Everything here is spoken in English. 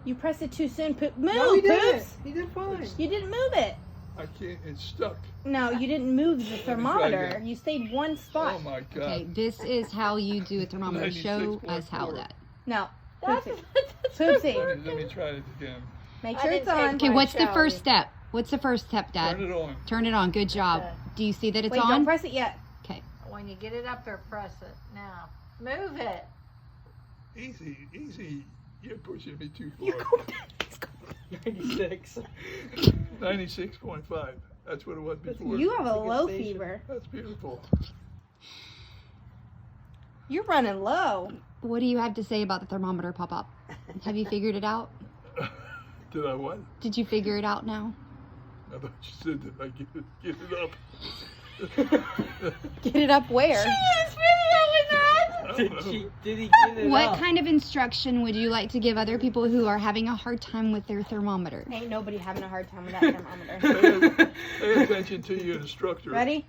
You pressed it too soon. Move, No, he didn't. Poops. He did fine. You didn't move it. I can't. It's stuck. No, you didn't move the try thermometer. again. You stayed one spot. Oh my God. Okay, this is how you do a thermometer. Show us how 96.4. that. No. That's Poopsie. Let me try it again. Make I sure didn't it's on. take Okay, my what's the shower. first step? What's the first step, Dad? Turn it on. Turn it on. Good job. Okay. Do you see that it's Wait, on? don't press it yet. Okay. When you get it up there, press it. Now, move it. Easy, easy. You're pushing me too far. You go back. 96. 96.5. That's what it was before. You have a That's a good low station. fever. That's beautiful. You're running low. What do you have to say about the thermometer pop-up? Have you figured it out? Did I what? Did you figure it out now? I thought you said that I get it up. Get it up where? I don't know. Did he get it What up? kind of instruction would you like to give other people who are having a hard time with their thermometer? Ain't nobody having a hard time with that thermometer. Pay attention to your instructor. Ready?